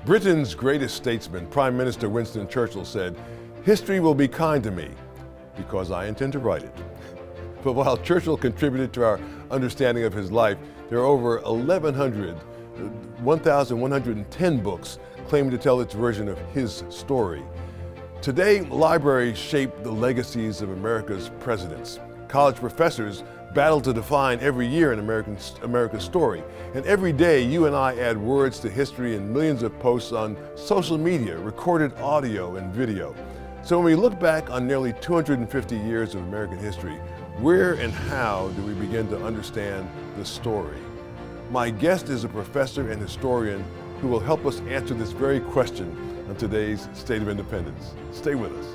Britain's greatest statesman, Prime Minister Winston Churchill, said, "History will be kind to me because I intend to write it." But while Churchill contributed to our understanding of his life, there are over 1,110 books claiming to tell its version of his story. Today, libraries shape the legacies of America's presidents. College professors battle to define every year in America's story. And every day, you and I add words to history in millions of posts on social media, recorded audio and video. So when we look back on nearly 250 years of American history, where and how do we begin to understand the story? My guest is a professor and historian who will help us answer this very question on today's State of Independence. Stay with us.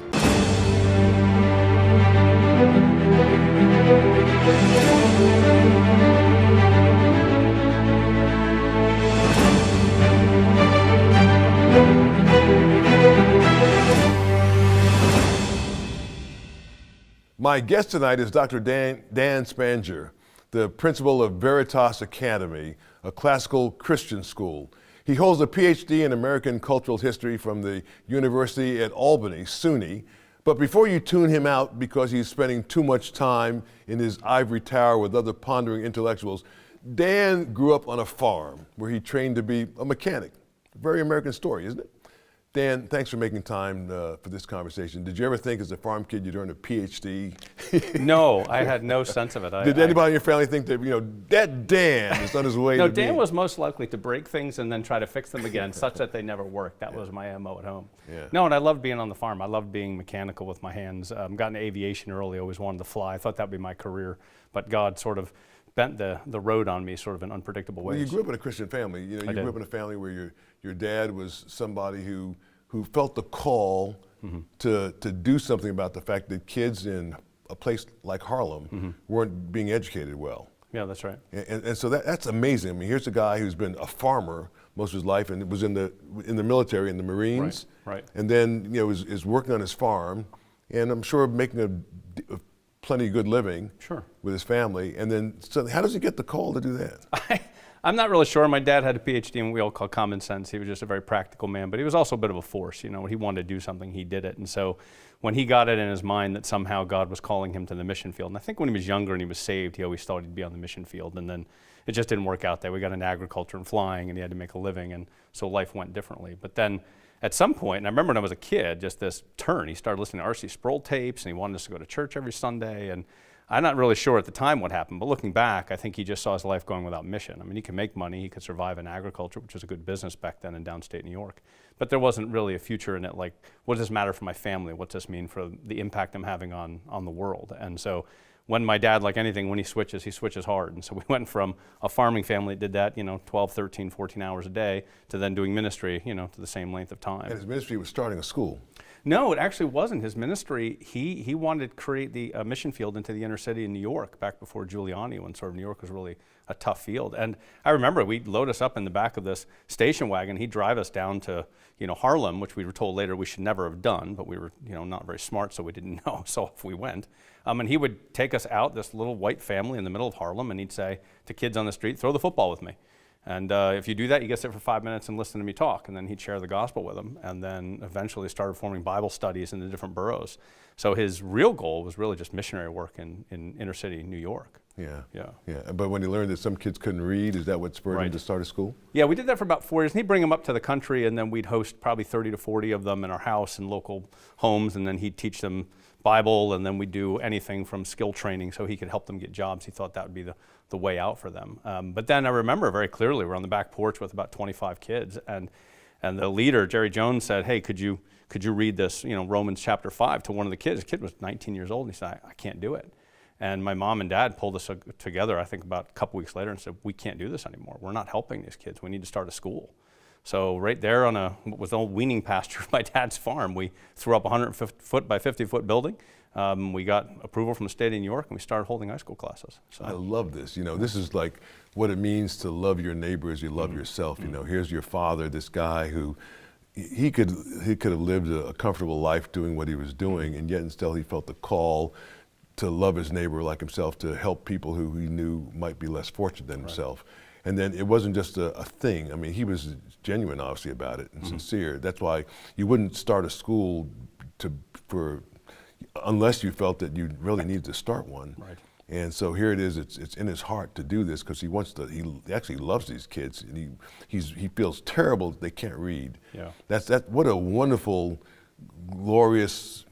My guest tonight is Dr. Dan Spanjer, the principal of Veritas Academy, a classical Christian school. He holds a PhD in American Cultural History from the University at Albany, SUNY. But before you tune him out because he's spending too much time in his ivory tower with other pondering intellectuals, Dan grew up on a farm where he trained to be a mechanic. A very American story, isn't it? Dan, thanks for making time for this conversation. Did you ever think as a farm kid you'd earn a PhD? No, I had no sense of it. Did anybody in your family think that, that Dan is on his way no, to Dan being... was most likely to break things and then try to fix them again, such that they never worked. That was my MO at home. Yeah. No, and I loved being on the farm. I loved being mechanical with my hands. Got into aviation early, always wanted to fly. I thought that would be my career, but God sort of bent the road on me sort of in unpredictable ways. Well, you grew up in a Christian family. You grew up in a family where your dad was somebody who felt the call to do something about the fact that kids in a place like Harlem weren't being educated well. Yeah, that's right. And so that's amazing. I mean, here's a guy who's been a farmer most of his life and was in the military, in the Marines. Right. And then is working on his farm, and I'm sure making a plenty good living. Sure. With his family. And then, so how does he get the call to do that? I'm not really sure. My dad had a PhD in what we all call common sense. He was just a very practical man, but he was also a bit of a force. When he wanted to do something, he did it. And so when he got it in his mind that somehow God was calling him to the mission field, and I think when he was younger and he was saved, he always thought he'd be on the mission field, and then it just didn't work out there. We got into agriculture and flying, and he had to make a living, and so life went differently. But then at some point, and I remember when I was a kid, just this turn, he started listening to R.C. Sproul tapes, and he wanted us to go to church every Sunday, and I'm not really sure at the time what happened, but looking back, I think he just saw his life going without mission. I mean, he could make money, he could survive in agriculture, which was a good business back then in downstate New York, but there wasn't really a future in it, like, what does this matter for my family? What does this mean for the impact I'm having on the world? And so when my dad, like anything, when he switches hard. And so we went from a farming family that did that, 12, 13, 14 hours a day, to then doing ministry, to the same length of time. And his ministry was starting a school. No, it actually wasn't. His ministry, he wanted to create the mission field into the inner city in New York back before Giuliani, when sort of New York was really a tough field. And I remember we'd load us up in the back of this station wagon. He'd drive us down to, Harlem, which we were told later we should never have done, but we were, not very smart, so we didn't know, so off we went. And he would take us out, this little white family in the middle of Harlem, and he'd say to kids on the street, "Throw the football with me. And if you do that, you get to sit for 5 minutes and listen to me talk." And then he'd share the gospel with them, and then eventually started forming Bible studies in the different boroughs. So his real goal was really just missionary work in inner city New York. Yeah. But when he learned that some kids couldn't read, is that what spurred him to start a school? Yeah, we did that for about 4 years. And he'd bring them up to the country, and then we'd host probably 30 to 40 of them in our house in local homes, and then he'd teach them Bible, and then we'd do anything from skill training so he could help them get jobs. He thought that would be the way out for them. But then I remember very clearly, we're on the back porch with about 25 kids, and the leader, Jerry Jones, said, "Hey, could you read this, Romans chapter 5 to one of the kids?" The kid was 19 years old, and he said, I can't do it. And my mom and dad pulled us together, I think about a couple weeks later, and said, "We can't do this anymore. We're not helping these kids. We need to start a school." So right there on what was an old weaning pasture of my dad's farm, we threw up a 100-foot by 50-foot building. We got approval from the state of New York, and we started holding high school classes. So. I love this. This is like what it means to love your neighbor as you love yourself. Here's your father, this guy who he could have lived a comfortable life doing what he was doing, and yet instead he felt the call to love his neighbor like himself, to help people who he knew might be less fortunate than himself. And then it wasn't just a thing. I mean, he was genuine, obviously, about it and sincere. That's why you wouldn't start a school unless you felt that you really needed to start one. Right. And so here it is. It's in his heart to do this because he wants to. He actually loves these kids, and he feels terrible that they can't read. Yeah. What a wonderful, glorious,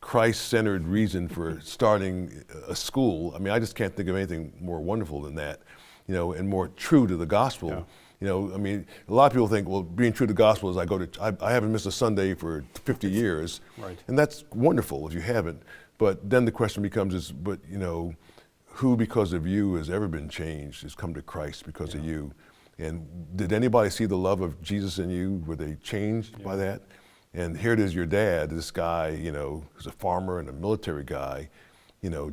Christ-centered reason for starting a school. I mean, I just can't think of anything more wonderful than that, and more true to the gospel. Yeah. I mean, a lot of people think, well, being true to the gospel is I haven't missed a Sunday for 50 years. Right. And that's wonderful if you haven't. But then the question becomes who because of you has ever been changed, has come to Christ because of you? And did anybody see the love of Jesus in you? Were they changed by that? And here it is, your dad, this guy, who's a farmer and a military guy,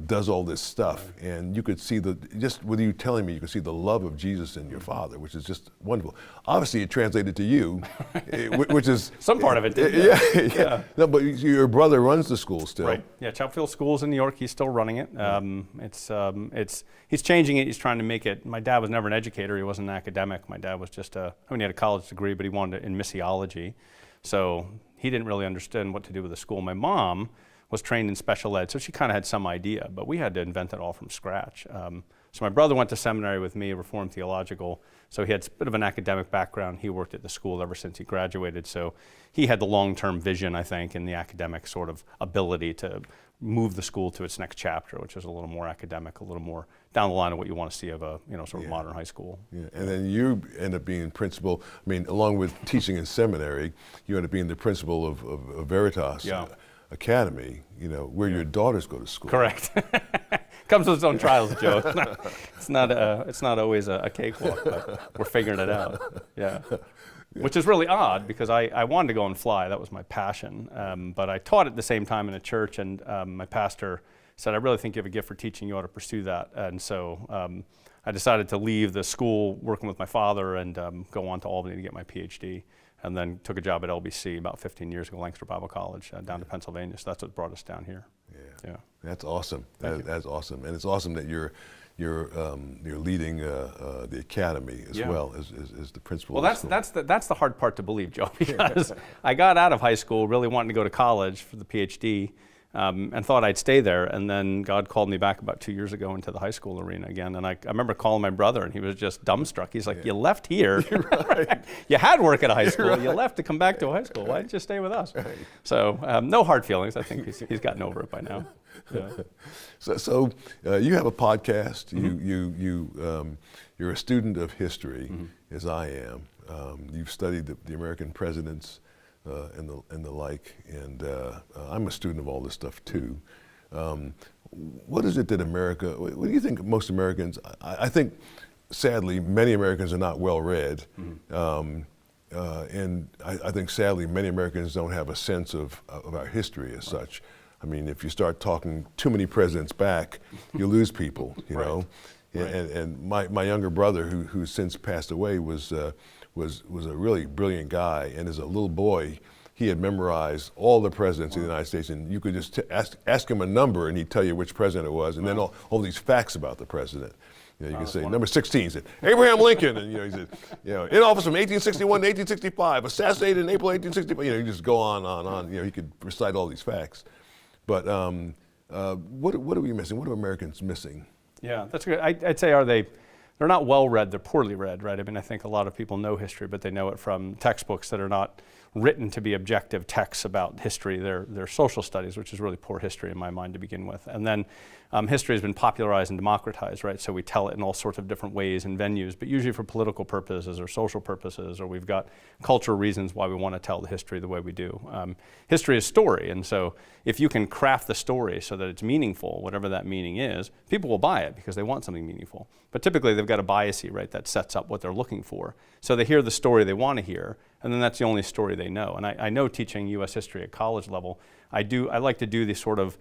does all this stuff. Right. And you could see just with you telling me, you could see the love of Jesus in your father, which is just wonderful. Obviously, it translated to you, which is... Some part of it did. Yeah. No, but your brother runs the school still. Right. Yeah, Chapel Schools in New York, he's still running it. He's changing it, he's trying to make it. My dad was never an educator, he wasn't an academic. My dad was just he had a college degree, but he wanted it in missiology. So he didn't really understand what to do with the school. My mom was trained in special ed, so she kind of had some idea, but we had to invent it all from scratch. So my brother went to seminary with me, Reformed Theological, so he had a bit of an academic background. He worked at the school ever since he graduated, so he had the long-term vision, I think, and the academic sort of ability to move the school to its next chapter, which is a little more academic, a little more down the line of what you want to see of a sort of modern high school. Yeah. And then you end up being principal. I mean, along with teaching in seminary, you end up being the principal of Veritas Academy, where your daughters go to school. Correct. Comes with its own trials, Joe. It's not always a cakewalk, but we're figuring it out. Yeah. Which is really odd because I wanted to go and fly. That was my passion. But I taught at the same time in a church, and my pastor said, I really think you have a gift for teaching. You ought to pursue that. And so I decided to leave the school working with my father and go on to Albany to get my PhD. And then took a job at LBC about 15 years ago, Lancaster Bible College, down to Pennsylvania. So that's what brought us down here. Yeah. That's awesome. That's awesome, and it's awesome that you're leading the academy as well as the principal. Well, that's the hard part to believe, Joe, because I got out of high school really wanting to go to college for the PhD. And thought I'd stay there, and then God called me back about 2 years ago into the high school arena again, and I remember calling my brother, and he was just dumbstruck. He's like, you left here, right. You had work at a high school, you left to come back to a high school, why didn't you stay with us? Right. So no hard feelings, I think he's gotten over it by now. Yeah. So you have a podcast, you're a student of history, as I am. You've studied the American presidents, and the like, and I'm a student of all this stuff too. What is it that what do you think most Americans, I think sadly many Americans are not well read, and I think sadly many Americans don't have a sense of our history as such. I mean, if you start talking too many presidents back, you lose people, know. And my younger brother, who's since passed away, was a really brilliant guy, and as a little boy, he had memorized all the presidents of the United States, and you could just ask him a number, and he'd tell you which president it was, and then all these facts about the president. You could say number 16. He said Abraham Lincoln, and he said, in office from 1861 to 1865, assassinated in April 1865. You just go on. He could recite all these facts. But what are we missing? What are Americans missing? Yeah, that's good. I'd say they're not well read, they're poorly read, right? I mean, I think a lot of people know history, but they know it from textbooks that are not written to be objective texts about history. They're social studies, which is really poor history in my mind to begin with. And then history has been popularized and democratized, right? So we tell it in all sorts of different ways and venues, but usually for political purposes or social purposes, or we've got cultural reasons why we want to tell the history the way we do. History is story, and so if you can craft the story so that it's meaningful, whatever that meaning is, people will buy it because they want something meaningful. But typically they've got a bias, right, that sets up what they're looking for. So they hear the story they want to hear, and then that's the only story they know. And I know teaching U.S. history at college level, I like to do these sort of,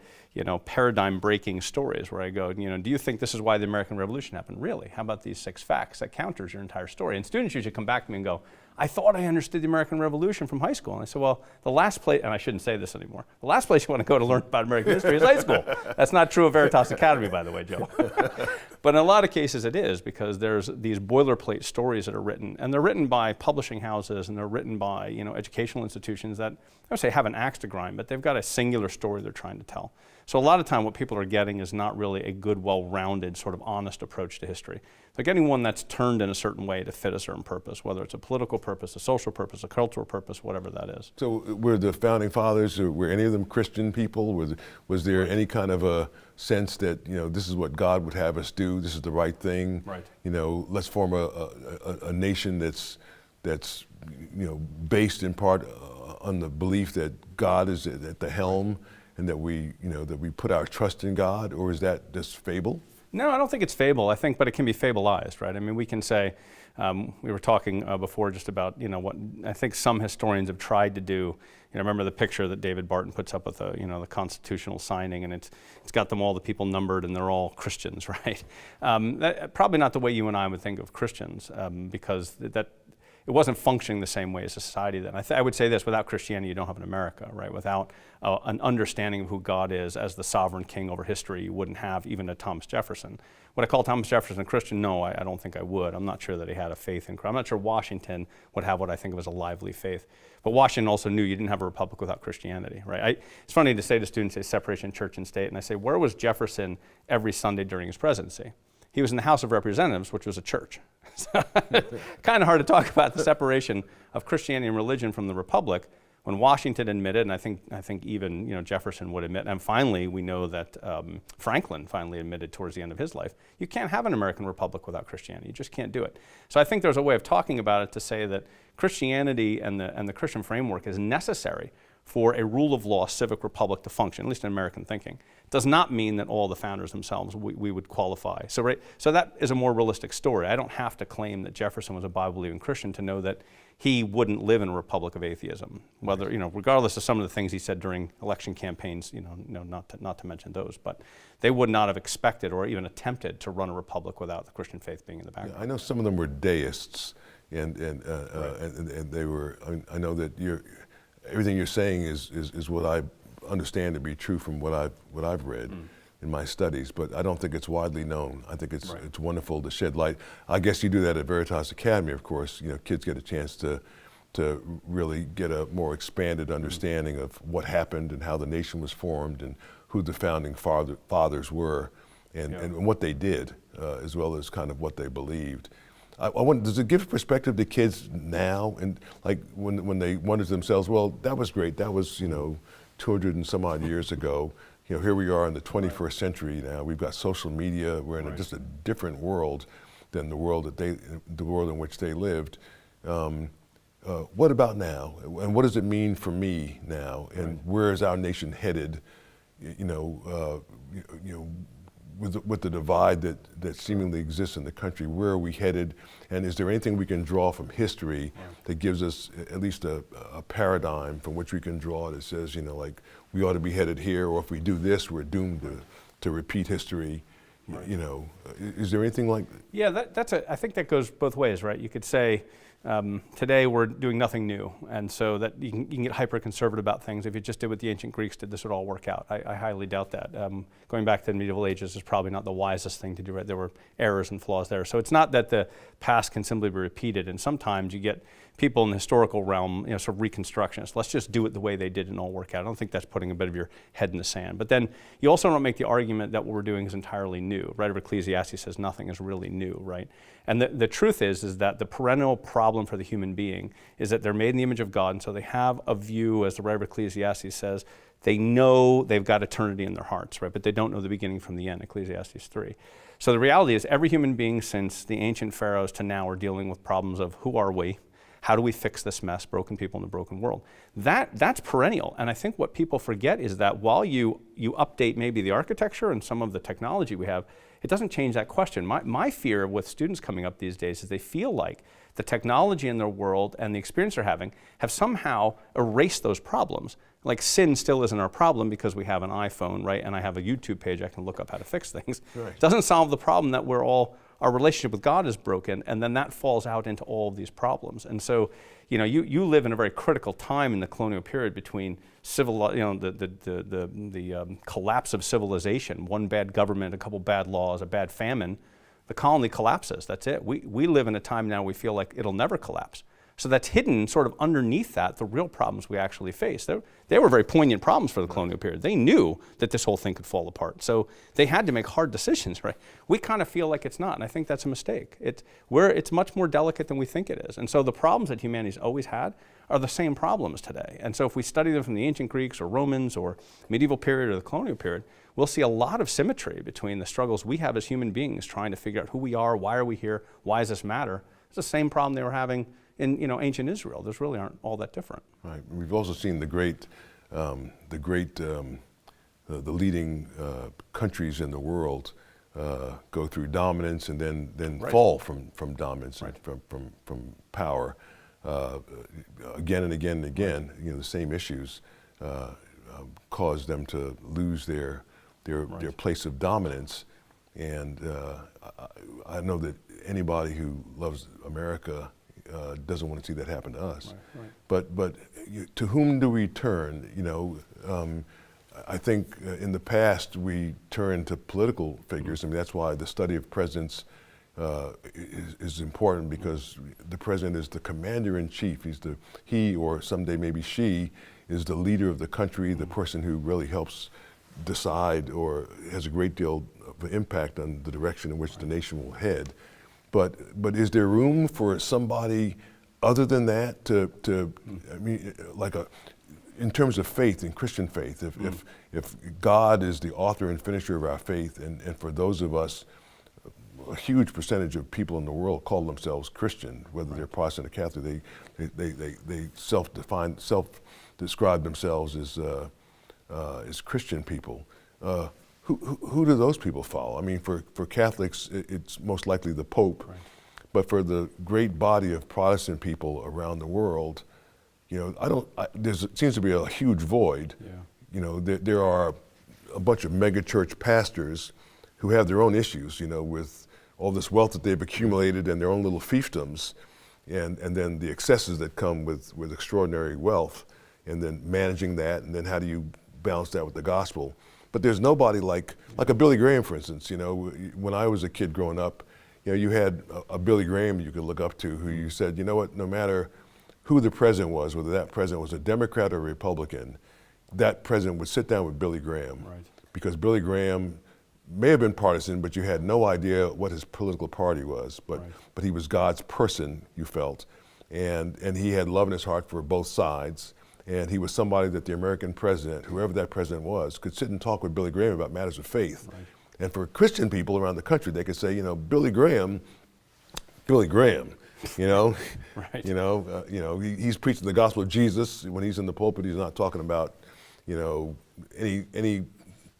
paradigm-breaking stories where I go, do you think this is why the American Revolution happened? Really? How about these 6 facts? That counters your entire story. And students usually come back to me and go, I thought I understood the American Revolution from high school. And I said, well, the last place, and I shouldn't say this anymore, the last place you want to go to learn about American history is high school. That's not true of Veritas Academy, by the way, Joe. But in a lot of cases it is, because there's these boilerplate stories that are written, and they're written by publishing houses, and they're written by, you know, educational institutions that, I would say, have an axe to grind, but they've got a singular story they're trying to tell. So a lot of time what people are getting is not really a good, well-rounded, sort of honest approach to history. They're getting one that's turned in a certain way to fit a certain purpose, whether it's a political purpose, a social purpose, a cultural purpose, whatever that is. So were the founding fathers, were any of them Christian people? Was there any kind of a sense that, you know, this is what God would have us do, this is the right thing? Right. You know, let's form a nation that's you know, based in part on the belief that God is at the helm, and that we put our trust in God? Or is that just fable? No, I don't think it's fable. I think, but it can be fableized, right? I mean, we can say, we were talking before just about, you know, what I think some historians have tried to do. You know, remember the picture that David Barton puts up with the, you know, the constitutional signing, and it's got them all, the people numbered, and they're all Christians, right? Probably not the way you and I would think of Christians, because that it wasn't functioning the same way as a society then. I would say this: without Christianity, you don't have an America, right? Without an understanding of who God is as the sovereign king over history, you wouldn't have even a Thomas Jefferson. Would I call Thomas Jefferson a Christian? No, I don't think I would. I'm not sure that he had a faith in Christ. I'm not sure Washington would have what I think of as a lively faith. But Washington also knew you didn't have a republic without Christianity, right? It's funny to say to students, say separation of church and state, and I say, where was Jefferson every Sunday during his presidency? He was in the House of Representatives, which was a church. Kind of hard to talk about the separation of Christianity and religion from the republic, when Washington admitted, and I think even, you know, Jefferson would admit, and finally we know that Franklin finally admitted towards the end of his life, you can't have an American republic without Christianity. You just can't do it. So I think there's a way of talking about it to say that Christianity and the Christian framework is necessary for a rule of law civic republic to function, at least in American thinking. Does not mean that all the founders themselves we would qualify. So that is a more realistic story. I don't have to claim that Jefferson was a Bible-believing Christian to know that he wouldn't live in a republic of atheism. Whether, you know, regardless of some of the things he said during election campaigns, you know, not to mention those, but they would not have expected or even attempted to run a republic without the Christian faith being in the background. Yeah, I know some of them were deists, and they were. I know that everything you're saying is what I understand to be true from what I've read in my studies, but I don't think it's widely known. I think it's wonderful to shed light. I guess you do that at Veritas Academy, of course. You know, kids get a chance to really get a more expanded understanding of what happened and how the nation was formed and who the founding fathers were and what they did, as well as kind of what they believed. I wonder, does it give perspective to kids now, and like when they wonder to themselves, well, that was great, that was, you know, 200 and some odd years ago. You know, here we are in the 21st century now. We've got social media. We're in just a different world than the world in which they lived. What about now? And what does it mean for me now? And where is our nation headed? You know, with the divide that seemingly exists in the country, where are we headed? And is there anything we can draw from history that gives us at least a paradigm from which we can draw that says, you know, like, we ought to be headed here, or if we do this, we're doomed to repeat history. You know, is there anything like that? Yeah, I think that goes both ways, right? You could say, today we're doing nothing new, and so that you can get hyper-conservative about things. If you just did what the ancient Greeks did, this would all work out. I highly doubt that. Going back to the medieval ages is probably not the wisest thing to do, right? There were errors and flaws there. So it's not that the past can simply be repeated, and sometimes you get people in the historical realm, you know, sort of reconstructionists. Let's just do it the way they did and all work out. I don't think that's putting a bit of your head in the sand. But then you also don't make the argument that what we're doing is entirely new. Right? Ecclesiastes says nothing is really new, right? And the truth is that the perennial problem for the human being is that they're made in the image of God, and so they have a view, as the writer of Ecclesiastes says, they know they've got eternity in their hearts, right? But they don't know the beginning from the end, Ecclesiastes 3. So the reality is every human being since the ancient pharaohs to now are dealing with problems of who are we? How do we fix this mess, broken people in a broken world? That's perennial, and I think what people forget is that while you update maybe the architecture and some of the technology we have, it doesn't change that question. My fear with students coming up these days is they feel like the technology in their world and the experience they're having have somehow erased those problems. Like sin still isn't our problem because we have an iPhone, right? And I have a YouTube page I can look up how to fix things. Right. Doesn't solve the problem that our relationship with God is broken, and then that falls out into all of these problems. And so, you know, you live in a very critical time in the colonial period between the collapse of civilization, one bad government, a couple bad laws, a bad famine, the colony collapses. That's it. We live in a time now we feel like it'll never collapse. So that's hidden sort of underneath that, the real problems we actually face. They were very poignant problems for the colonial period. They knew that this whole thing could fall apart. So they had to make hard decisions, right? We kind of feel like it's not, and I think that's a mistake. It's much more delicate than we think it is. And so the problems that humanity's always had are the same problems today. And so if we study them from the ancient Greeks or Romans or medieval period or the colonial period, we'll see a lot of symmetry between the struggles we have as human beings trying to figure out who we are, why are we here, why does this matter? It's the same problem they were having in ancient Israel. Those really aren't all that different. Right. We've also seen the leading countries in the world go through dominance and then Right. fall from dominance Right. and from power again and again and again. The same issues cause them to lose their place of dominance. And I know that anybody who loves America doesn't want to see that happen to us. Right. But to whom do we turn? I think in the past we turn to political figures. I mean, that's why the study of presidents is important, because the president is the commander-in-chief. He or someday maybe she is the leader of the country, the person who really helps decide or has a great deal of impact on the direction in which the nation will head. But is there room for somebody other than that I mean, in terms of faith, in Christian faith, if God is the author and finisher of our faith, and for those of us, a huge percentage of people in the world call themselves Christian, whether they're Protestant or Catholic, they self-describe themselves as Christian people. Who do those people follow? I mean, for Catholics, it's most likely the Pope, Right. but for the great body of Protestant people around the world, there seems to be a huge void. Yeah. There are a bunch of megachurch pastors who have their own issues, with all this wealth that they've accumulated and their own little fiefdoms, and then the excesses that come with extraordinary wealth, and then managing that, and then how do you balance that with the gospel? But there's nobody like a Billy Graham, for instance. When I was a kid growing up, you had a Billy Graham you could look up to, who you said, no matter who the president was, whether that president was a Democrat or a Republican, that president would sit down with Billy Graham. Right. Because Billy Graham may have been partisan, but you had no idea what his political party was. But he was God's person, you felt. And he had love in his heart for both sides. And he was somebody that the American president, whoever that president was, could sit and talk with Billy Graham about matters of faith. Right. And for Christian people around the country, they could say, Billy Graham, Right. He's preaching the gospel of Jesus. When he's in the pulpit, he's not talking about, any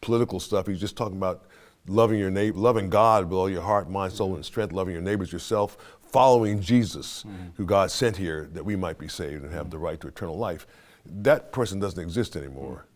political stuff. He's just talking about loving your neighbor, loving God with all your heart, mind, soul, and strength, loving your neighbors yourself, following Jesus, who God sent here that we might be saved and have the right to eternal life. That person doesn't exist anymore,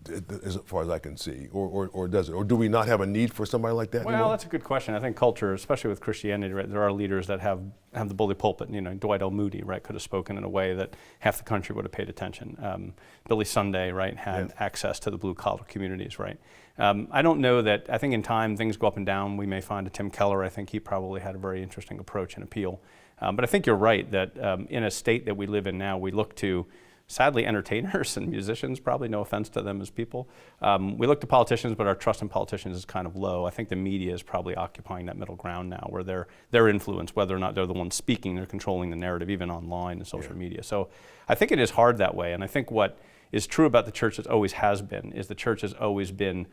as far as I can see, or does it? Or do we not have a need for somebody like that anymore? Well, that's a good question. I think culture, especially with Christianity, right, there are leaders that have the bully pulpit. Dwight L. Moody, right, could have spoken in a way that half the country would have paid attention. Billy Sunday, right, had access to the blue-collar communities, right. I don't know that, I think in time things go up and down. We may find a Tim Keller. I think he probably had a very interesting approach and appeal. But I think you're right that in a state that we live in now, we look to, sadly, entertainers and musicians, probably no offense to them as people. We look to politicians, but our trust in politicians is kind of low. I think the media is probably occupying that middle ground now, where their influence, whether or not they're the ones speaking, they're controlling the narrative, even online and social media. So I think it is hard that way. And I think what is true about the church, as always has been, is the church has always been,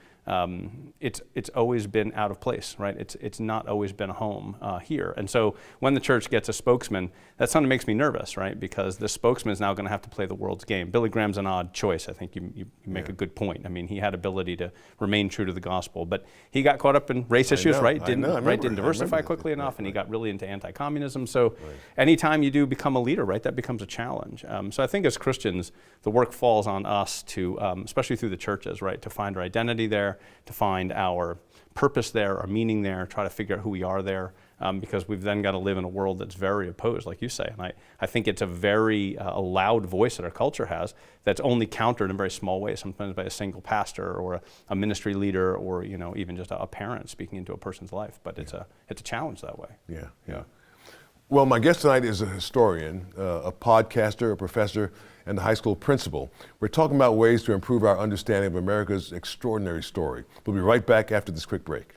it's always been out of place, right? It's not always been a home here. And so when the church gets a spokesman, that's something that makes me nervous, right? Because the spokesman is now going to have to play the world's game. Billy Graham's an odd choice. I think you make a good point. I mean, he had ability to remain true to the gospel, but he got caught up in race issues, right? Didn't diversify quickly enough, and he got really into anti-communism. So anytime you do become a leader, right, that becomes a challenge. So I think as Christians, the work falls on us to, especially through the churches, right, to find our identity there, to find our purpose there, our meaning there, try to figure out who we are there. because we've then got to live in a world that's very opposed, like you say. And I think it's a very a loud voice that our culture has that's only countered in very small ways, sometimes by a single pastor or a ministry leader or even just a parent speaking into a person's life. But it's a challenge that way. Yeah. Well, my guest tonight is a historian, a podcaster, a professor, and a high school principal. We're talking about ways to improve our understanding of America's extraordinary story. We'll be right back after this quick break.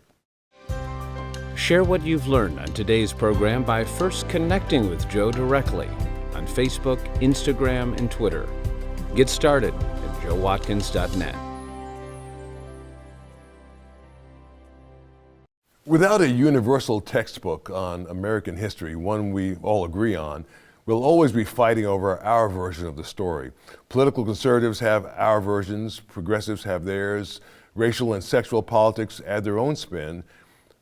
Share what you've learned on today's program by first connecting with Joe directly on Facebook, Instagram, and Twitter. Get started at joewatkins.net. Without a universal textbook on American history, one we all agree on, we'll always be fighting over our version of the story. Political conservatives have our versions, progressives have theirs, racial and sexual politics add their own spin.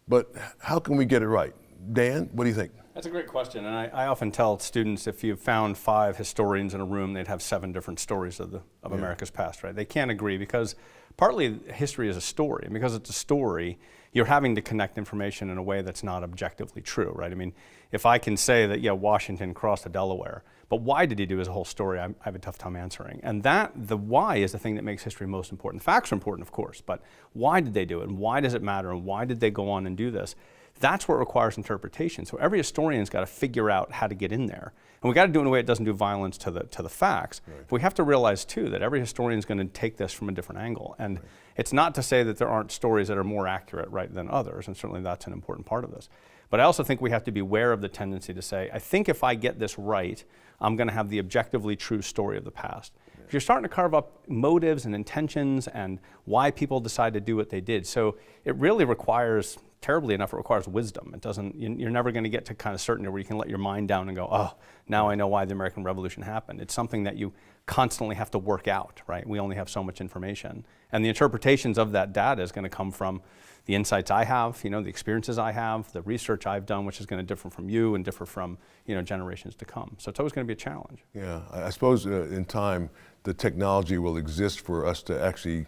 But how can we get it right? Dan, what do you think? That's a great question, and I often tell students if you found 5 historians in a room, they'd have 7 different stories of America's past, right? They can't agree because partly history is a story, and because it's a story, you're having to connect information in a way that's not objectively true, right? I mean, if I can say that, Washington crossed the Delaware, but why did he do his whole story? I have a tough time answering. And the why is the thing that makes history most important. The facts are important, of course, but why did they do it? And why does it matter? And why did they go on and do this? That's what requires interpretation. So every historian's got to figure out how to get in there. And we got to do it in a way that doesn't do violence to the facts. Right. But we have to realize, too, that every historian's going to take this from a different angle. And right. It's not to say that there aren't stories that are more accurate, right, than others, and certainly that's an important part of this. But I also think we have to be aware of the tendency to say, I think if I get this right, I'm going to have the objectively true story of the past. Yeah. If you're starting to carve up motives and intentions and why people decide to do what they did. So it really requires, terribly enough, it requires wisdom. It doesn't, you're never going to get to kind of certainty where you can let your mind down and go, oh, now I know why the American Revolution happened. It's something that you constantly have to work out, right? We only have so much information. And the interpretations of that data is going to come from the insights I have, the experiences I have, the research I've done, which is going to differ from you and differ from, generations to come. So it's always going to be a challenge. Yeah, I suppose in time, the technology will exist for us to actually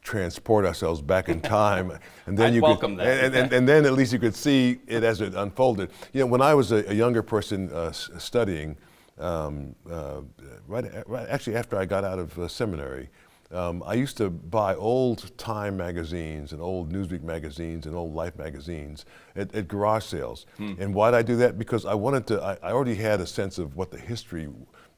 transport ourselves back in time, and then I'd welcome that. And then at least you could see it as it unfolded. When I was a younger person studying, actually after I got out of seminary, I used to buy old Time magazines and old Newsweek magazines and old Life magazines at garage sales. And why did I do that? Because I wanted to, I already had a sense of what the history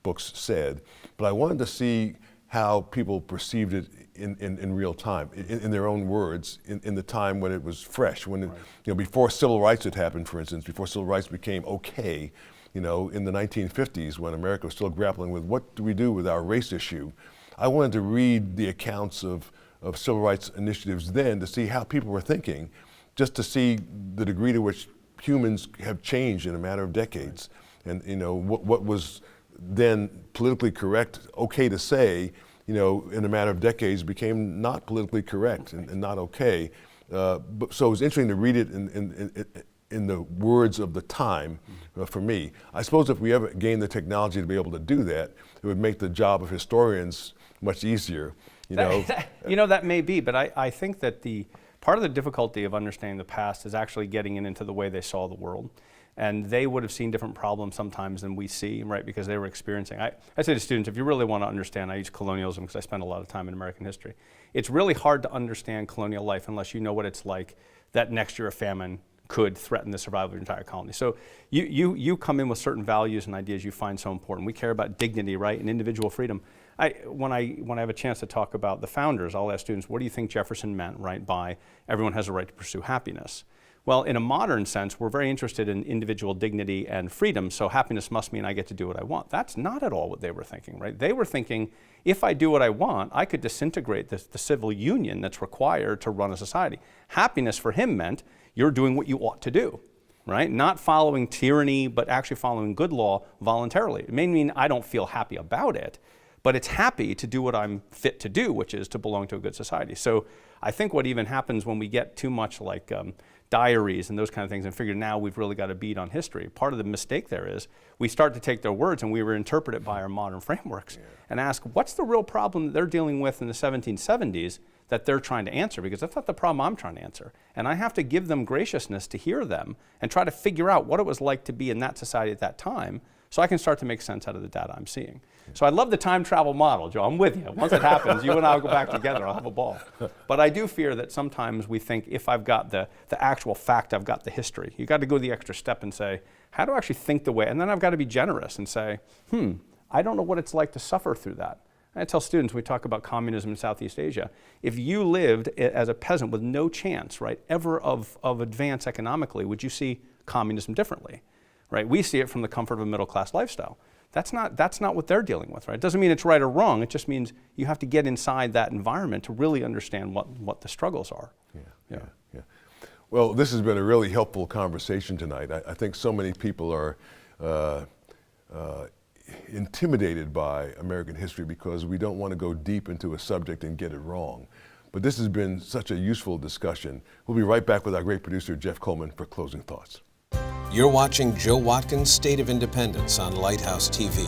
books said, but I wanted to see how people perceived it in real time, in their own words, in the time when it was fresh, when it, before civil rights had happened, for instance, before civil rights became okay, in the 1950s when America was still grappling with what do we do with our race issue. I wanted to read the accounts of civil rights initiatives then to see how people were thinking, just to see the degree to which humans have changed in a matter of decades. And what was then politically correct, okay to say, in a matter of decades became not politically correct and not okay. So it was interesting to read it in the words of the time for me. I suppose if we ever gain the technology to be able to do that, it would make the job of historians much easier. That may be, but I think that the part of the difficulty of understanding the past is actually getting into the way they saw the world. And they would have seen different problems sometimes than we see, right? Because they were experiencing. I say to students, if you really want to understand, I use colonialism because I spend a lot of time in American history. It's really hard to understand colonial life unless you know what it's like that next year a famine could threaten the survival of your entire colony. So you come in with certain values and ideas you find so important. We care about dignity, right, and individual freedom. When I have a chance to talk about the founders, I'll ask students, what do you think Jefferson meant, right, by everyone has a right to pursue happiness? Well, in a modern sense, we're very interested in individual dignity and freedom, so happiness must mean I get to do what I want. That's not at all what they were thinking, right? They were thinking, if I do what I want, I could disintegrate the civil union that's required to run a society. Happiness for him meant you're doing what you ought to do, right? Not following tyranny, but actually following good law voluntarily. It may mean I don't feel happy about it, but it's happy to do what I'm fit to do, which is to belong to a good society. So I think what even happens when we get too much like diaries and those kind of things and figured now we've really got a beat on history. Part of the mistake there is we start to take their words and we reinterpret it by our modern frameworks and ask, what's the real problem that they're dealing with in the 1770s that they're trying to answer? Because that's not the problem I'm trying to answer. And I have to give them graciousness to hear them and try to figure out what it was like to be in that society at that time, so I can start to make sense out of the data I'm seeing. So I love the time travel model, Joe. I'm with you. Once it happens, you and I will go back together. I'll have a ball. But I do fear that sometimes we think if I've got the actual fact, I've got the history. You've got to go the extra step and say, how do I actually think the way? And then I've got to be generous and say, I don't know what it's like to suffer through that. I tell students, we talk about communism in Southeast Asia. If you lived as a peasant with no chance, right, ever of advance economically, would you see communism differently? Right? We see it from the comfort of a middle-class lifestyle. That's not what they're dealing with, right? It doesn't mean it's right or wrong. It just means you have to get inside that environment to really understand what the struggles are. Yeah. Well, this has been a really helpful conversation tonight. I think so many people are intimidated by American history because we don't want to go deep into a subject and get it wrong. But this has been such a useful discussion. We'll be right back with our great producer, Jeff Coleman, for closing thoughts. You're watching Joe Watkins' State of Independence on Lighthouse TV.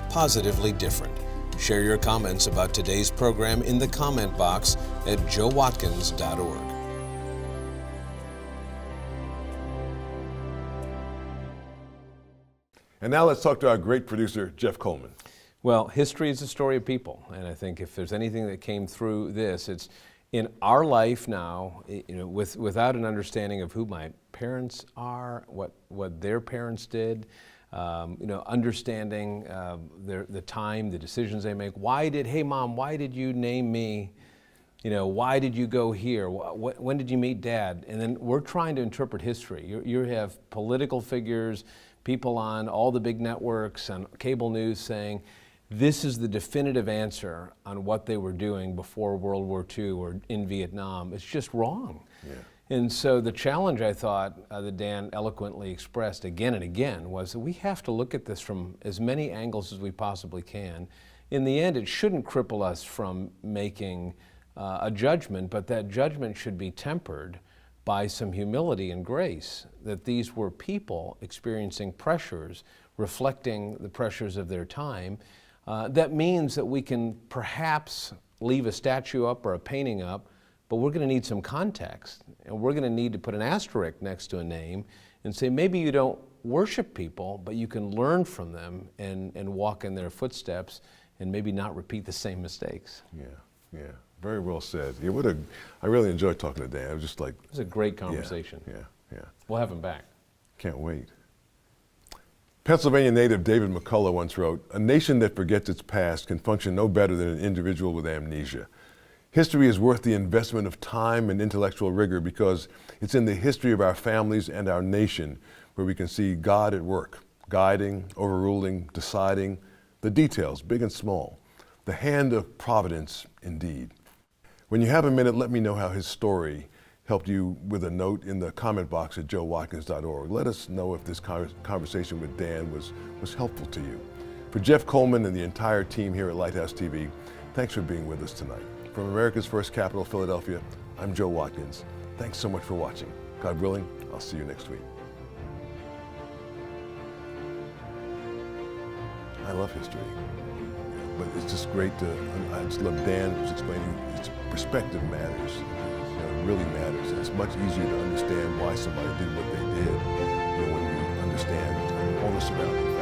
Positively different. Share your comments about today's program in the comment box at joewatkins.org. And now let's talk to our great producer, Jeff Coleman. Well, history is a story of people, and I think if there's anything that came through this, it's in our life now, without an understanding of who my parents are, what their parents did, understanding the time, the decisions they make. Hey Mom, why did you name me? Why did you go here? When did you meet Dad? And then we're trying to interpret history. You have political figures, people on all the big networks and cable news saying, this is the definitive answer on what they were doing before World War II or in Vietnam. It's just wrong. Yeah. And so the challenge I thought that Dan eloquently expressed again and again was that we have to look at this from as many angles as we possibly can. In the end, it shouldn't cripple us from making a judgment, but that judgment should be tempered by some humility and grace, that these were people experiencing pressures, reflecting the pressures of their time. That means that we can perhaps leave a statue up or a painting up, but we're going to need some context, and we're going to need to put an asterisk next to a name and say maybe you don't worship people, but you can learn from them and walk in their footsteps and maybe not repeat the same mistakes. Yeah. Very well said. I really enjoyed talking to Dan. It was just like... It was a great conversation. Yeah. We'll have him back. Can't wait. Pennsylvania native David McCullough once wrote, "A nation that forgets its past can function no better than an individual with amnesia. History is worth the investment of time and intellectual rigor because it's in the history of our families and our nation where we can see God at work, guiding, overruling, deciding, the details, big and small, the hand of providence indeed." When you have a minute, let me know how his story helped you with a note in the comment box at joewatkins.org. Let us know if this conversation with Dan was helpful to you. For Jeff Coleman and the entire team here at Lighthouse TV, thanks for being with us tonight. From America's first capital, Philadelphia, I'm Joe Watkins. Thanks so much for watching. God willing, I'll see you next week. I love history, but it's just great I just love Dan was explaining its perspective matters. It really matters. And it's much easier to understand why somebody did what they did when you understand all the surrounding